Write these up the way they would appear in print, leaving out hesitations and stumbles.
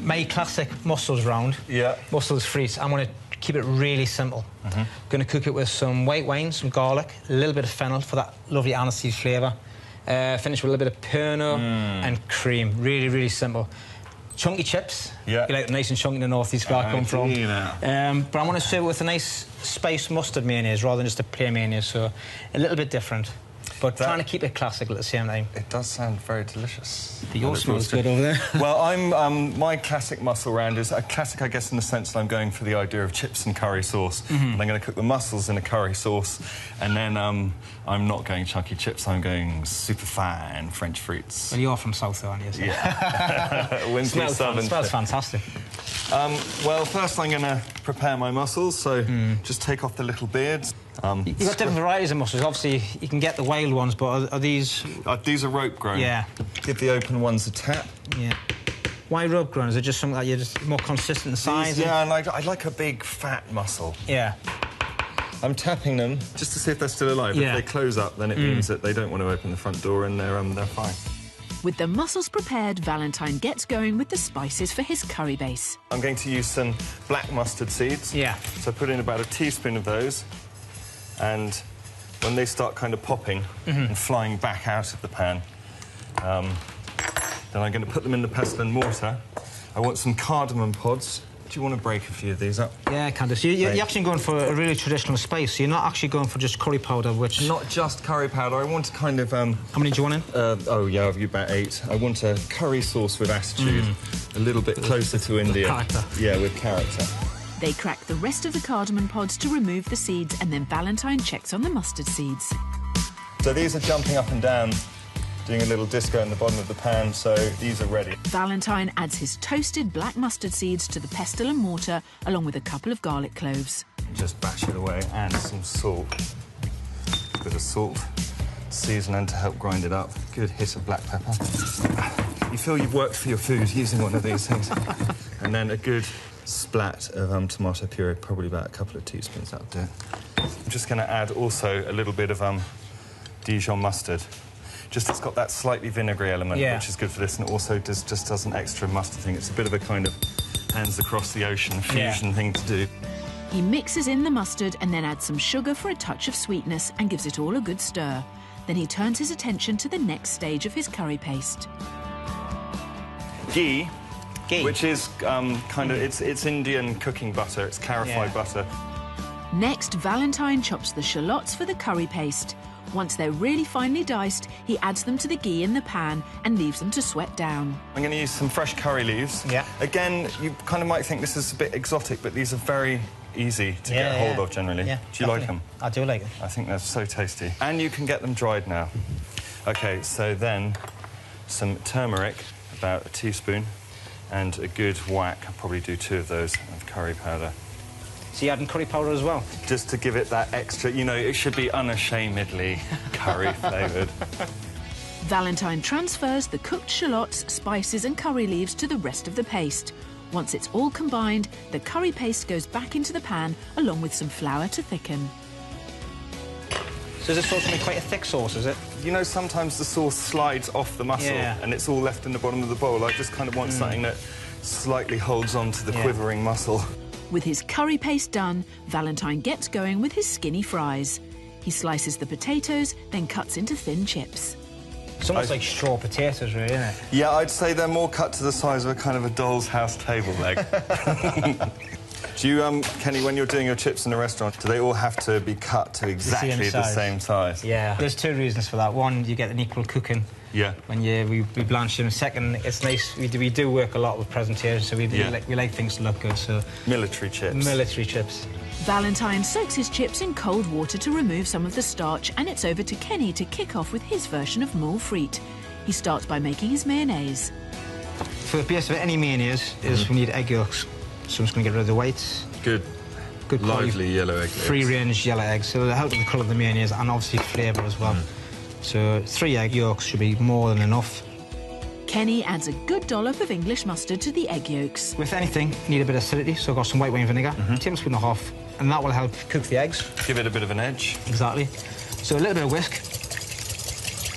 my classic mussels round. Yeah. Moules Frites. I'm going to keep it really simple. Going to cook it with some white wine, some garlic, a little bit of fennel for that lovely aniseed flavour. Finish with a little bit of Pernod and cream. Really, really simple. Chunky chips. Yeah. You like them nice and chunky in the northeast where I come from. But I want to serve it with a nice spiced mustard mayonnaise rather than just a plain mayonnaise, so a little bit different. But trying to keep it classic at the same time. It does sound very delicious. Yours smells good over there. Well, my classic mussel round is a classic, I guess, in the sense that I'm going for the idea of chips and curry sauce. And I'm going to cook the mussels in a curry sauce. And then I'm not going chunky chips, I'm going super fine French frites. Well, you're from South, though, aren't you? So. Yeah. Smells fantastic. Well, first I'm going to prepare my mussels, so just take off the little beards. You've got different varieties of mussels. Obviously, you can get the wild ones, but are these... these are rope grown. Yeah. Give the open ones a tap. Yeah. Why rope grown? Is it just something that you're just more consistent in size? Yeah, I like a big, fat mussel. Yeah. I'm tapping them just to see if they're still alive. Yeah. If they close up, then it means that they don't want to open the front door and they're fine. With the mussels prepared, Valentine gets going with the spices for his curry base. I'm going to use some black mustard seeds. Yeah. So put in about a teaspoon of those. And when they start kind of popping and flying back out of the pan, then I'm going to put them in the pestle and mortar. I want some cardamom pods. Do you want to break a few of these up? Yeah, I can do. So you're actually going for a really traditional spice, so you're not actually going for just curry powder, which... Not just curry powder, I want to kind of... How many do you want in? Oh, yeah, I've got about 8. I want a curry sauce with attitude, a little bit closer to India. Character. Yeah, with character. They crack the rest of the cardamom pods to remove the seeds, and then Valentine checks on the mustard seeds. So these are jumping up and down, doing a little disco in the bottom of the pan, so these are ready. Valentine adds his toasted black mustard seeds to the pestle and mortar, along with a couple of garlic cloves. Just bash it away, and some salt. A bit of salt, seasoning to help grind it up. Good hit of black pepper. You feel you've worked for your food using one of these things. And then a good splat of tomato puree, probably about a couple of teaspoons, that'll do it. I'm just going to add also a little bit of Dijon mustard. Just it's got that slightly vinegary element, which is good for this, and it also just does an extra mustard thing. It's a bit of a kind of hands across the ocean fusion thing to do. He mixes in the mustard and then adds some sugar for a touch of sweetness and gives it all a good stir. Then he turns his attention to the next stage of his curry paste. Ghee. Which is kind of, it's Indian cooking butter, it's clarified butter. Next, Valentine chops the shallots for the curry paste. Once they're really finely diced, he adds them to the ghee in the pan and leaves them to sweat down. I'm going to use some fresh curry leaves. Yeah. Again, you kind of might think this is a bit exotic, but these are very easy to get hold of generally. Yeah, do you like them? I do like them. I think they're so tasty. And you can get them dried now. OK, so then some turmeric, about a teaspoon, and a good whack, I'll probably do 2 of those, of curry powder. So you're adding curry powder as well? Just to give it that extra, you know, it should be unashamedly curry-flavoured. Valentine transfers the cooked shallots, spices and curry leaves to the rest of the paste. Once it's all combined, the curry paste goes back into the pan along with some flour to thicken. So is this sauce going to be quite a thick sauce, is it? You know, sometimes the sauce slides off the mussel and it's all left in the bottom of the bowl. I just kind of want something that slightly holds on to the quivering mussel. With his curry paste done, Valentine gets going with his skinny fries. He slices the potatoes, then cuts into thin chips. It's almost like straw potatoes, really, isn't it? Yeah, I'd say they're more cut to the size of a kind of a doll's house table leg. Do you, Kenny, when you're doing your chips in a restaurant, do they all have to be cut to exactly the same size? Yeah. There's 2 reasons for that. One, you get an equal cooking. Yeah. When we blanch them. Second, it's nice. We do work a lot with presentation, so we like things to look good. So military chips. Military chips. Valentine soaks his chips in cold water to remove some of the starch, and it's over to Kenny to kick off with his version of Moules Frites. He starts by making his mayonnaise. For the base of any mayonnaise is we need egg yolks. So I'm just going to get rid of the whites. Good lively yellow egg. Free-range yellow eggs, so they'll help with the colour of the mayonnaise and obviously flavour as well. So 3 egg yolks should be more than enough. Kenny adds a good dollop of English mustard to the egg yolks. With anything, you need a bit of acidity, so I've got some white wine vinegar, a tablespoon and a half, and that will help cook the eggs. Give it a bit of an edge. Exactly. So a little bit of whisk,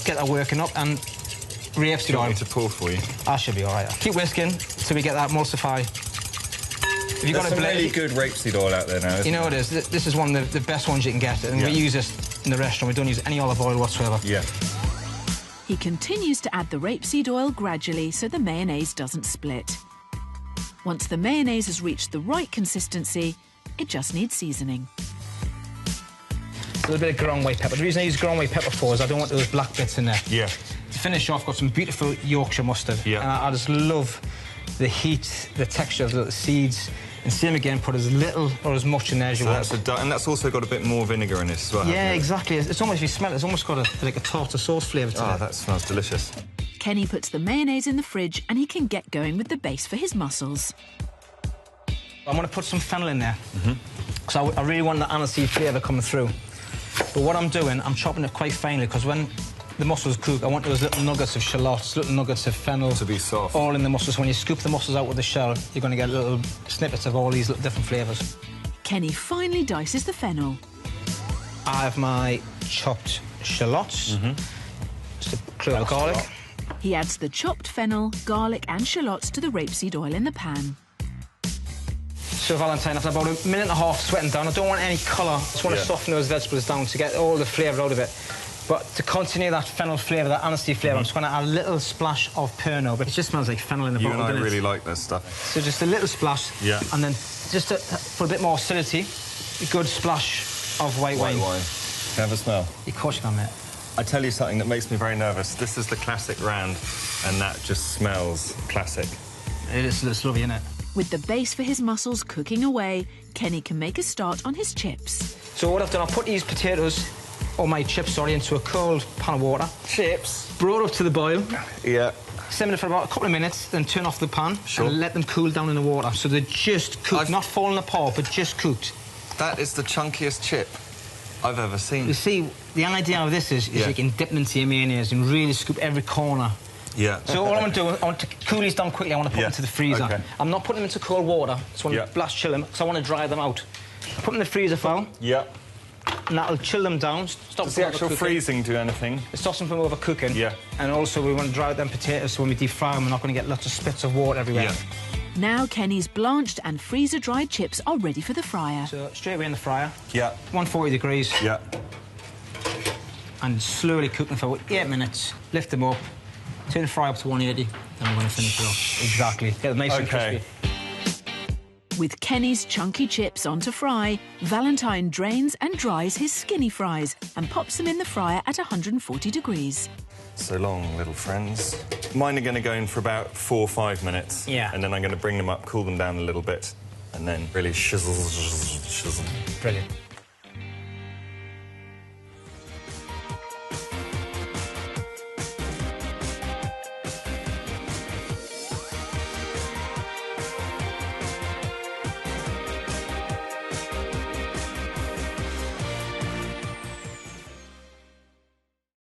get that working up, and rapeseed oil. Want me to pour for you? That should be all right. Keep whisking till we get that emulsify. If you've got There's some really good rapeseed oil out there now, you know it is. This is one of the best ones you can get, and we use this in the restaurant. We don't use any olive oil whatsoever. Yeah. He continues to add the rapeseed oil gradually so the mayonnaise doesn't split. Once the mayonnaise has reached the right consistency, it just needs seasoning. A little bit of ground white pepper. The reason I use ground white pepper for is I don't want those black bits in there. Yeah. To finish off, got some beautiful Yorkshire mustard. Yeah. And I just love the heat, the texture of the little seeds. And same again, put as little or as much in there as you want. And that's also got a bit more vinegar in this as well. Yeah, exactly. It's almost, if you smell it, it's almost got like a tartar sauce flavour to it. Oh, that smells delicious. Kenny puts the mayonnaise in the fridge and he can get going with the base for his mussels. I'm going to put some fennel in there, because I really want the aniseed flavour coming through. But what I'm doing, I'm chopping it quite finely, because when the mussels cook, I want those little nuggets of shallots, little nuggets of fennel. To be soft. All in the mussels. When you scoop the mussels out with the shell, you're going to get little snippets of all these little different flavours. Kenny finely dices the fennel. I have my chopped shallots, just a clove of garlic. He adds the chopped fennel, garlic and shallots to the rapeseed oil in the pan. So Valentine, after about a minute and a half sweating down, I don't want any colour. I just want to soften those vegetables down to get all the flavour out of it. But to continue that fennel flavour, that aniseed flavour, I'm just going to add a little splash of Pernod. But it just smells like fennel in the bottle. You and I really like this stuff. So just a little splash. Yeah. And then just for a bit more acidity, a good splash of white wine. Can I have a smell? Of course you can, mate. I tell you something that makes me very nervous. This is the classic round, and that just smells classic. It is, it's lovely, isn't it? With the base for his mussels cooking away, Kenny can make a start on his chips. So what I've done, I've put these potatoes, or my chips, sorry, into a cold pan of water. Chips? Brought up to the boil. Yeah. Simmer it for about a couple of minutes, then turn off the pan Sure. and let them cool down in the water. So they're just cooked, not falling apart, but just cooked. That is the chunkiest chip I've ever seen. You see, the idea of this is you can dip them into your mayonnaise and really scoop every corner. Yeah. So all I'm going to do, I want to cool these down quickly. I want to put them into the freezer. Okay. I'm not putting them into cold water. I just want to blast chill them, because I want to dry them out. Put them in the freezer for now, Yeah. and that'll chill them down. Stop Does the actual freezing do anything? It stops them from overcooking. Yeah. And also we want to dry out them potatoes, so when we deep fry them, we're not going to get lots of spits of water everywhere. Yeah. Now Kenny's blanched and freezer-dried chips are ready for the fryer. So straight away in the fryer. Yeah. 140 degrees. Yeah. And slowly cook them for 8 minutes. Lift them up. Turn the fry up to 180, and we're going to finish it off. Exactly. Get them nice and crispy. With Kenny's chunky chips on to fry, Valentine drains and dries his skinny fries and pops them in the fryer at 140 degrees. So long, little friends. Mine are going to go in for about 4 or 5 minutes. Yeah. And then I'm going to bring them up, cool them down a little bit, and then really shizzle. Brilliant.